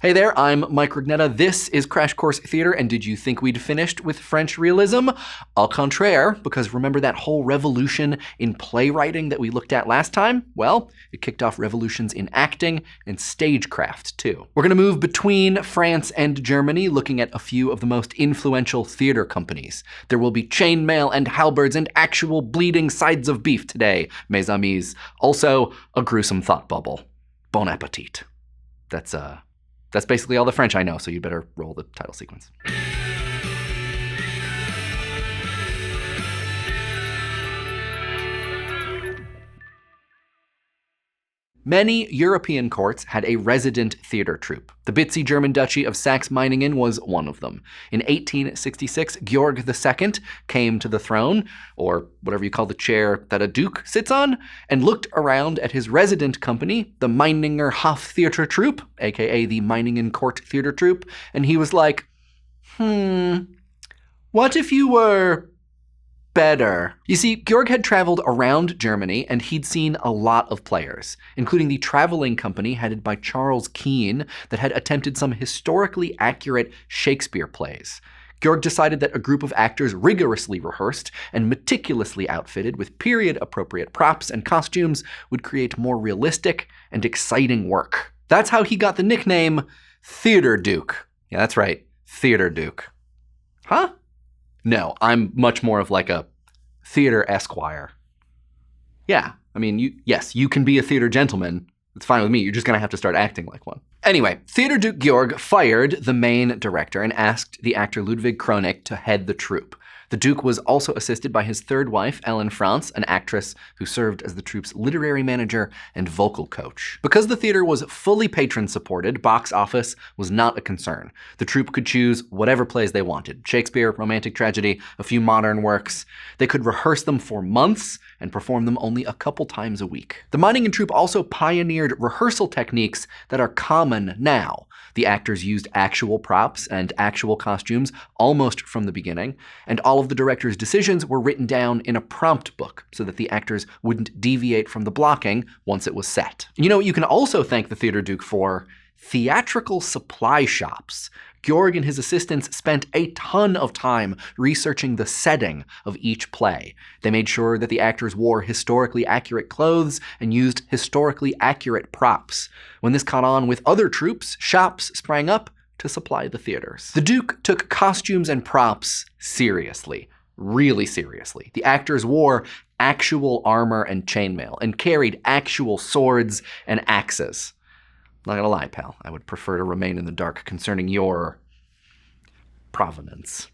Hey there, I'm Mike Rugnetta. This is Crash Course Theater, and did you think we'd finished with French realism? Au contraire, because remember that whole revolution in playwriting that we looked at last time? Well, it kicked off revolutions in acting and stagecraft, too. We're going to move between France and Germany, looking at a few of the most influential theater companies. There will be chainmail and halberds and actual bleeding sides of beef today, mes amis. Also, a gruesome thought bubble. Bon appetit. That's basically all the French I know, so you better roll the title sequence. Many European courts had a resident theater troupe. The bitsy German Duchy of Saxe Meinengen was one of them. In 1866, Georg II came to the throne, or whatever you call the chair that a duke sits on, and looked around at his resident company, the Meininger Hof Theater Troupe, aka the Meiningen Court Theater Troupe, and he was like, what if you were better? You see, Georg had traveled around Germany and he'd seen a lot of players, including the traveling company headed by Charles Keene that had attempted some historically accurate Shakespeare plays. Georg decided that a group of actors rigorously rehearsed and meticulously outfitted with period-appropriate props and costumes would create more realistic and exciting work. That's how he got the nickname Theater Duke. Yeah, that's right, Theater Duke. Huh? No, I'm much more of like a theater esquire. Yeah, I mean, yes, you can be a theater gentleman. It's fine with me. You're just going to have to start acting like one. Anyway, Theater Duke Georg fired the main director and asked the actor Ludwig Kronek to head the troupe. The Duke was also assisted by his third wife, Ellen France, an actress who served as the troupe's literary manager and vocal coach. Because the theater was fully patron-supported, box office was not a concern. The troupe could choose whatever plays they wanted. Shakespeare, romantic tragedy, a few modern works. They could rehearse them for months and perform them only a couple times a week. The Meiningen troupe also pioneered rehearsal techniques that are common now. The actors used actual props and actual costumes almost from the beginning, and all of the director's decisions were written down in a prompt book so that the actors wouldn't deviate from the blocking once it was set. You know, you can also thank the Theater Duke for theatrical supply shops. Georg and his assistants spent a ton of time researching the setting of each play. They made sure that the actors wore historically accurate clothes and used historically accurate props. When this caught on with other troupes, shops sprang up to supply the theaters. The Duke took costumes and props seriously, really seriously. The actors wore actual armor and chainmail and carried actual swords and axes. Not gonna lie, pal, I would prefer to remain in the dark concerning your provenance.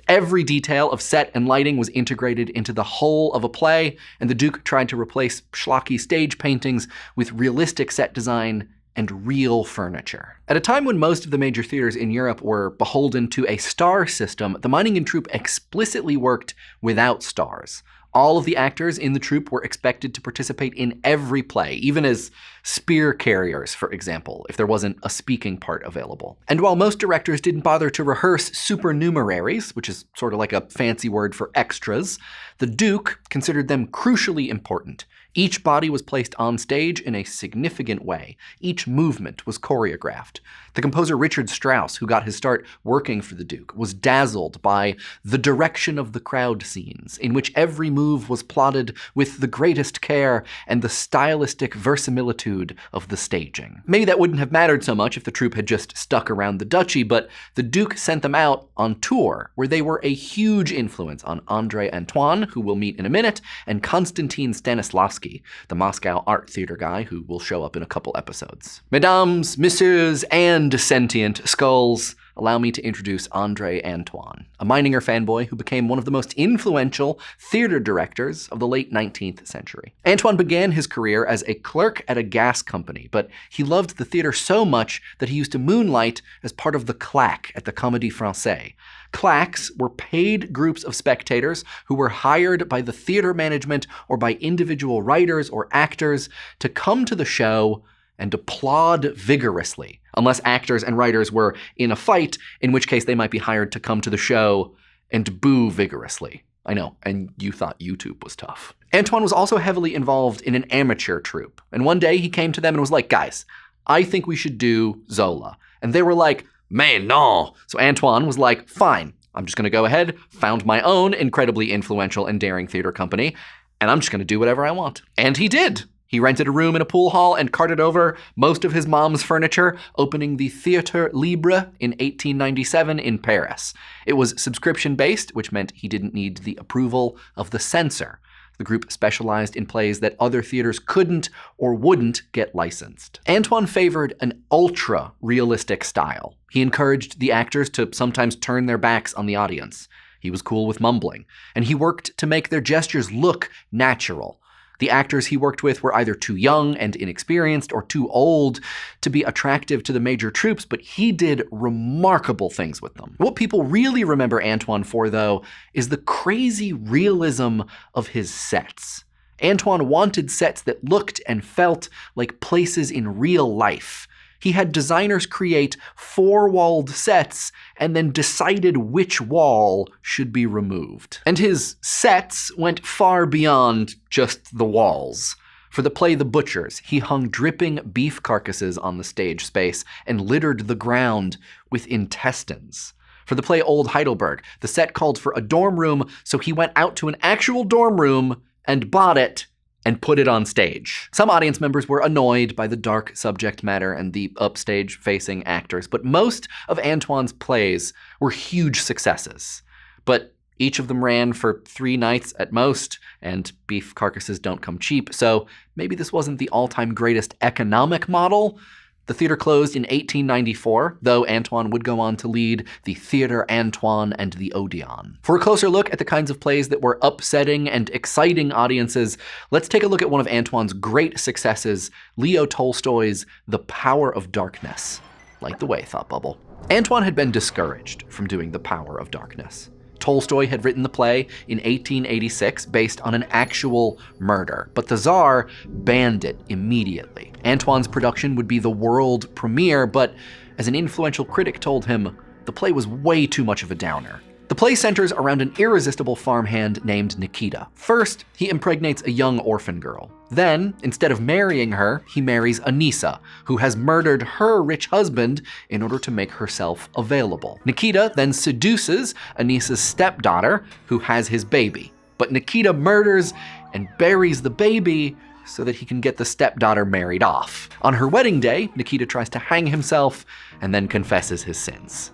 Every detail of set and lighting was integrated into the whole of a play, and the Duke tried to replace schlocky stage paintings with realistic set design and real furniture. At a time when most of the major theaters in Europe were beholden to a star system, the Meiningen troupe explicitly worked without stars. All of the actors in the troupe were expected to participate in every play, even as spear carriers, for example, if there wasn't a speaking part available. And while most directors didn't bother to rehearse supernumeraries, which is sort of like a fancy word for extras, the Duke considered them crucially important. Each body was placed on stage in a significant way. Each movement was choreographed. The composer Richard Strauss, who got his start working for the Duke, was dazzled by the direction of the crowd scenes, in which every move was plotted with the greatest care and the stylistic verisimilitude of the staging. Maybe that wouldn't have mattered so much if the troupe had just stuck around the duchy, but the Duke sent them out on tour, where they were a huge influence on Andre Antoine, who we'll meet in a minute, and Konstantin Stanislavski, the Moscow art theater guy who will show up in a couple episodes. Mesdames, messieurs, and sentient skulls, allow me to introduce Andre Antoine, a Meininger fanboy who became one of the most influential theater directors of the late 19th century. Antoine began his career as a clerk at a gas company, but he loved the theater so much that he used to moonlight as part of the claque at the Comédie Française. Claques were paid groups of spectators who were hired by the theater management or by individual writers or actors to come to the show and applaud vigorously, unless actors and writers were in a fight, in which case they might be hired to come to the show and boo vigorously. I know, and you thought YouTube was tough. Antoine was also heavily involved in an amateur troupe, and one day he came to them and was like, guys, I think we should do Zola. And they were like, mais non. So Antoine was like, fine, I'm just going to go ahead, found my own incredibly influential and daring theater company, and I'm just going to do whatever I want. And he did. He rented a room in a pool hall and carted over most of his mom's furniture, opening the Théâtre Libre in 1897 in Paris. It was subscription-based, which meant he didn't need the approval of the censor. The group specialized in plays that other theaters couldn't or wouldn't get licensed. Antoine favored an ultra-realistic style. He encouraged the actors to sometimes turn their backs on the audience. He was cool with mumbling, and he worked to make their gestures look natural. The actors he worked with were either too young and inexperienced or too old to be attractive to the major troupes, but he did remarkable things with them. What people really remember Antoine for, though, is the crazy realism of his sets. Antoine wanted sets that looked and felt like places in real life. He had designers create four-walled sets and then decided which wall should be removed. And his sets went far beyond just the walls. For the play The Butchers, he hung dripping beef carcasses on the stage space and littered the ground with intestines. For the play Old Heidelberg, the set called for a dorm room, so he went out to an actual dorm room and bought it and put it on stage. Some audience members were annoyed by the dark subject matter and the upstage-facing actors, but most of Antoine's plays were huge successes. But each of them ran for 3 nights at most, and beef carcasses don't come cheap, so maybe this wasn't the all-time greatest economic model. The theater closed in 1894, though Antoine would go on to lead the Theatre Antoine and the Odeon. For a closer look at the kinds of plays that were upsetting and exciting audiences, let's take a look at one of Antoine's great successes, Leo Tolstoy's The Power of Darkness. Light the way, Thought Bubble. Antoine had been discouraged from doing The Power of Darkness. Tolstoy had written the play in 1886 based on an actual murder, but the Tsar banned it immediately. Antoine's production would be the world premiere, but as an influential critic told him, the play was way too much of a downer. The play centers around an irresistible farmhand named Nikita. First, he impregnates a young orphan girl. Then, instead of marrying her, he marries Anissa, who has murdered her rich husband in order to make herself available. Nikita then seduces Anissa's stepdaughter, who has his baby. But Nikita murders and buries the baby so that he can get the stepdaughter married off. On her wedding day, Nikita tries to hang himself and then confesses his sins.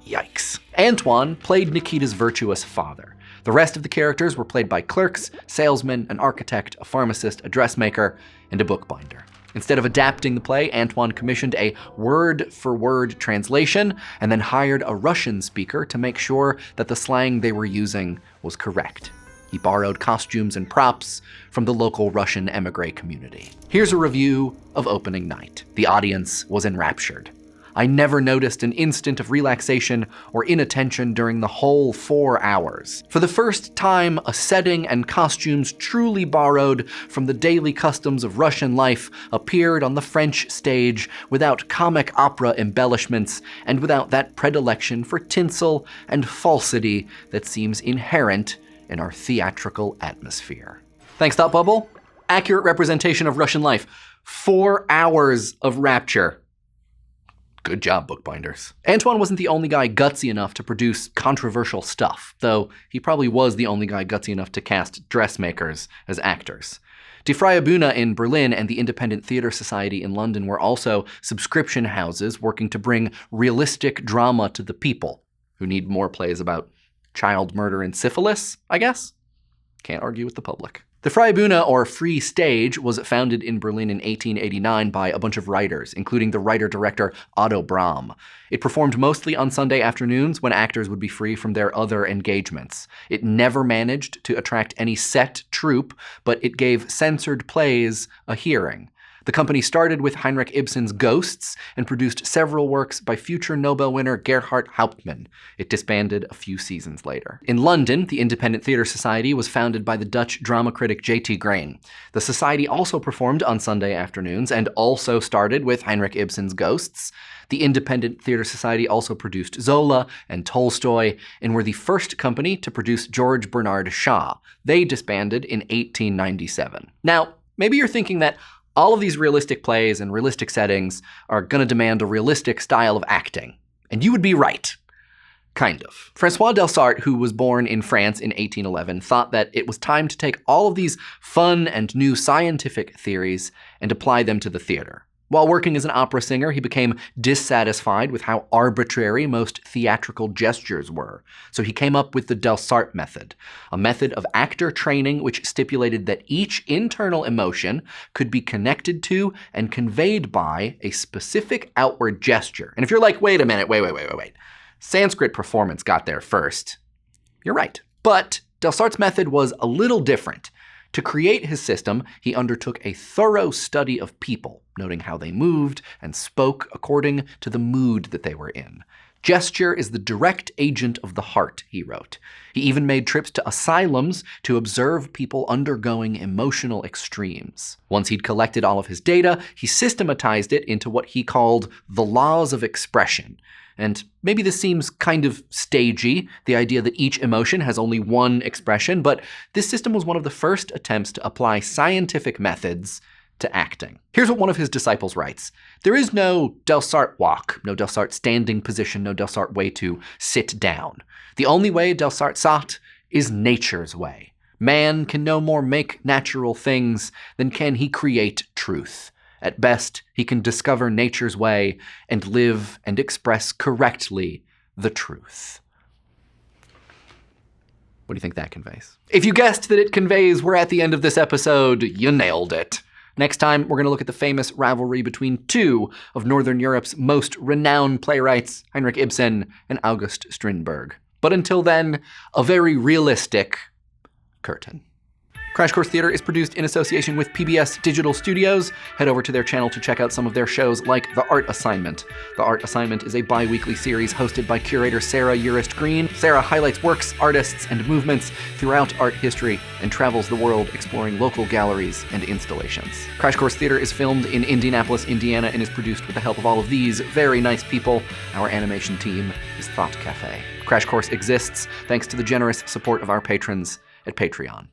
Yikes. Antoine played Nikita's virtuous father. The rest of the characters were played by clerks, salesmen, an architect, a pharmacist, a dressmaker, and a bookbinder. Instead of adapting the play, Antoine commissioned a word-for-word translation and then hired a Russian speaker to make sure that the slang they were using was correct. He borrowed costumes and props from the local Russian émigré community. Here's a review of opening night. The audience was enraptured. I never noticed an instant of relaxation or inattention during the whole 4 hours. For the first time, a setting and costumes truly borrowed from the daily customs of Russian life appeared on the French stage without comic opera embellishments and without that predilection for tinsel and falsity that seems inherent in our theatrical atmosphere. Thanks, Thought Bubble. Accurate representation of Russian life. 4 hours of rapture. Good job, bookbinders. Antoine wasn't the only guy gutsy enough to produce controversial stuff, though he probably was the only guy gutsy enough to cast dressmakers as actors. Die Freie Bühne in Berlin and the Independent Theatre Society in London were also subscription houses working to bring realistic drama to the people, who need more plays about child murder and syphilis, I guess? Can't argue with the public. The Freie Bühne, or Free Stage, was founded in Berlin in 1889 by a bunch of writers, including the writer-director Otto Brahm. It performed mostly on Sunday afternoons when actors would be free from their other engagements. It never managed to attract any set troupe, but it gave censored plays a hearing. The company started with Heinrich Ibsen's Ghosts and produced several works by future Nobel winner Gerhard Hauptmann. It disbanded a few seasons later. In London, the Independent Theatre Society was founded by the Dutch drama critic J.T. Grain. The society also performed on Sunday afternoons and also started with Heinrich Ibsen's Ghosts. The Independent Theatre Society also produced Zola and Tolstoy and were the first company to produce George Bernard Shaw. They disbanded in 1897. Now, maybe you're thinking that All of these realistic plays and realistic settings are going to demand a realistic style of acting. And you would be right. Kind of. François Delsarte, who was born in France in 1811, thought that it was time to take all of these fun and new scientific theories and apply them to the theater. While working as an opera singer, he became dissatisfied with how arbitrary most theatrical gestures were. So he came up with the Delsarte method, a method of actor training which stipulated that each internal emotion could be connected to and conveyed by a specific outward gesture. And if you're like, wait a minute, wait. Sanskrit performance got there first. You're right. But Delsarte's method was a little different. To create his system, he undertook a thorough study of people, noting how they moved and spoke according to the mood that they were in. Gesture is the direct agent of the heart, he wrote. He even made trips to asylums to observe people undergoing emotional extremes. Once he'd collected all of his data, he systematized it into what he called the laws of expression. And maybe this seems kind of stagey, the idea that each emotion has only one expression, but this system was one of the first attempts to apply scientific methods to acting. Here's what one of his disciples writes. There is no Delsarte walk, no Delsarte standing position, no Delsarte way to sit down. The only way Delsarte sought is nature's way. Man can no more make natural things than can he create truth. At best, he can discover nature's way and live and express correctly the truth. What do you think that conveys? If you guessed that it conveys we're at the end of this episode, you nailed it. Next time, we're going to look at the famous rivalry between two of Northern Europe's most renowned playwrights, Heinrich Ibsen and August Strindberg. But until then, a very realistic curtain. Crash Course Theater is produced in association with PBS Digital Studios. Head over to their channel to check out some of their shows like The Art Assignment. The Art Assignment is a bi-weekly series hosted by curator Sarah Urist Green. Sarah highlights works, artists, and movements throughout art history and travels the world exploring local galleries and installations. Crash Course Theater is filmed in Indianapolis, Indiana, and is produced with the help of all of these very nice people. Our animation team is Thought Cafe. Crash Course exists thanks to the generous support of our patrons at Patreon.